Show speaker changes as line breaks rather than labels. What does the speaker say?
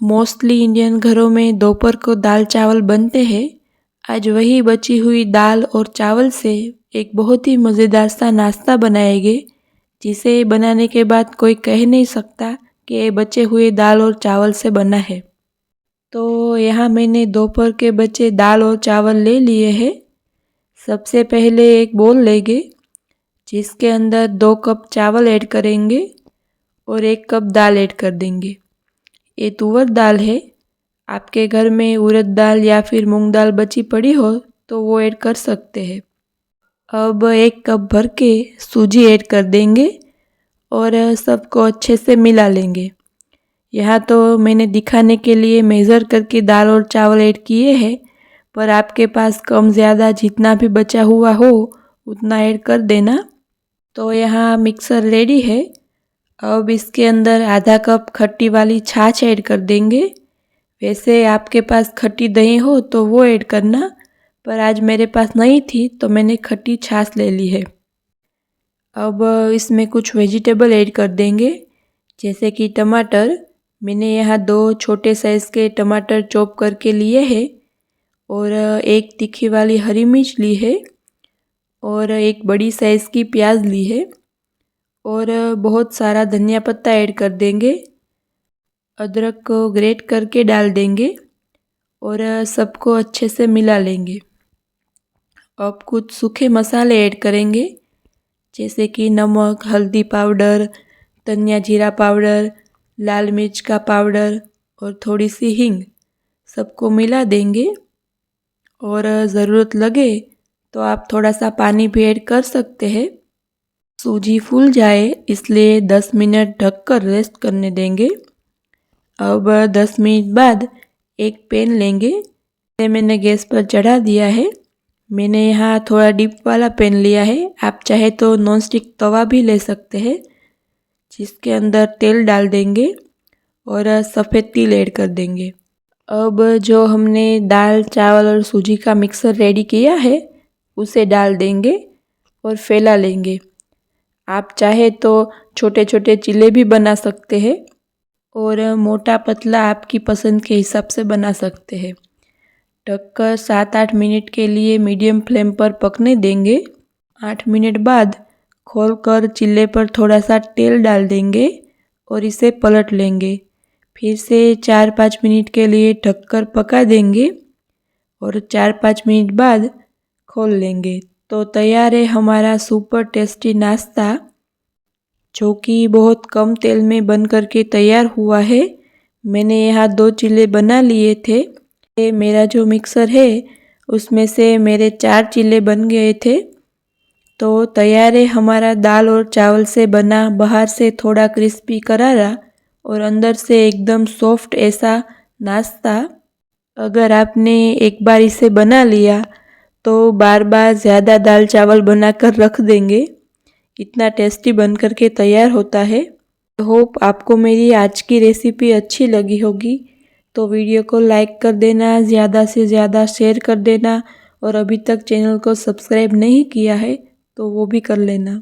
Mostly Indian घरों में दोपहर को दाल चावल बनते हैं। आज वही बची हुई दाल और चावल से एक बहुत ही मज़ेदार सा नाश्ता बनाएंगे, जिसे बनाने के बाद कोई कह नहीं सकता कि ये बचे हुए दाल और चावल से बना है। तो यहाँ मैंने दोपहर के बचे दाल और चावल ले लिए हैं। सबसे पहले एक बोल लेंगे, जिसके अंदर 2 कप चावल ऐड करेंगे और 1 कप दाल ऐड कर देंगे। ये तुअर दाल है। आपके घर में उड़द दाल या फिर मूंग दाल बची पड़ी हो तो वो ऐड कर सकते हैं। अब 1 कप भर के सूजी ऐड कर देंगे और सबको अच्छे से मिला लेंगे। यहाँ तो मैंने दिखाने के लिए मेज़र करके दाल और चावल ऐड किए हैं, पर आपके पास कम ज़्यादा जितना भी बचा हुआ हो उतना ऐड कर देना। तो यहाँ मिक्सर रेडी है। अब इसके अंदर आधा कप खट्टी वाली छाछ ऐड कर देंगे। वैसे आपके पास खट्टी दही हो तो वो ऐड करना, पर आज मेरे पास नहीं थी तो मैंने खट्टी छाछ ले ली है। अब इसमें कुछ वेजिटेबल ऐड कर देंगे, जैसे कि टमाटर। मैंने यहाँ 2 छोटे साइज़ के टमाटर चॉप करके लिए हैं और 1 तीखी वाली हरी मिर्च ली है और 1 बड़ी साइज़ की प्याज ली है और बहुत सारा धनिया पत्ता ऐड कर देंगे। अदरक को ग्रेट करके डाल देंगे और सबको अच्छे से मिला लेंगे। अब कुछ सूखे मसाले ऐड करेंगे, जैसे कि नमक, हल्दी पाउडर, धनिया जीरा पाउडर, लाल मिर्च का पाउडर और थोड़ी सी हींग। सबको मिला देंगे और ज़रूरत लगे तो आप थोड़ा सा पानी भी ऐड कर सकते हैं। सूजी फूल जाए इसलिए 10 मिनट ढककर रेस्ट करने देंगे। अब 10 मिनट बाद एक पैन लेंगे। इसे मैंने गैस पर चढ़ा दिया है। मैंने यहाँ थोड़ा डीप वाला पैन लिया है। आप चाहे तो नॉन स्टिक तवा भी ले सकते हैं, जिसके अंदर तेल डाल देंगे और सफ़ेद तिल ऐड कर देंगे। अब जो हमने दाल, चावल और सूजी का मिक्सर रेडी किया है उसे डाल देंगे और फैला लेंगे। आप चाहे तो छोटे छोटे चिल्ले भी बना सकते हैं और मोटा पतला आपकी पसंद के हिसाब से बना सकते हैं। ढककर 7-8 मिनट के लिए मीडियम फ्लेम पर पकने देंगे। 8 मिनट बाद खोलकर चिल्ले पर थोड़ा सा तेल डाल देंगे और इसे पलट लेंगे। फिर से 4-5 मिनट के लिए ढककर पका देंगे और 4-5 मिनट बाद खोल लेंगे। तो तैयार है हमारा सुपर टेस्टी नाश्ता, जो कि बहुत कम तेल में बन करके तैयार हुआ है। मैंने यहाँ 2 चिल्ले बना लिए थे। मेरा जो मिक्सर है उसमें से मेरे 4 चिल्ले बन गए थे। तो तैयार है हमारा दाल और चावल से बना, बाहर से थोड़ा क्रिस्पी करारा और अंदर से एकदम सॉफ्ट ऐसा नाश्ता। अगर आपने एक बार इसे बना लिया तो बार बार ज़्यादा दाल चावल बनाकर रख देंगे। इतना टेस्टी बन करके तैयार होता है। होप आपको मेरी आज की रेसिपी अच्छी लगी होगी। तो वीडियो को लाइक कर देना, ज़्यादा से ज़्यादा शेयर कर देना और अभी तक चैनल को सब्सक्राइब नहीं किया है तो वो भी कर लेना।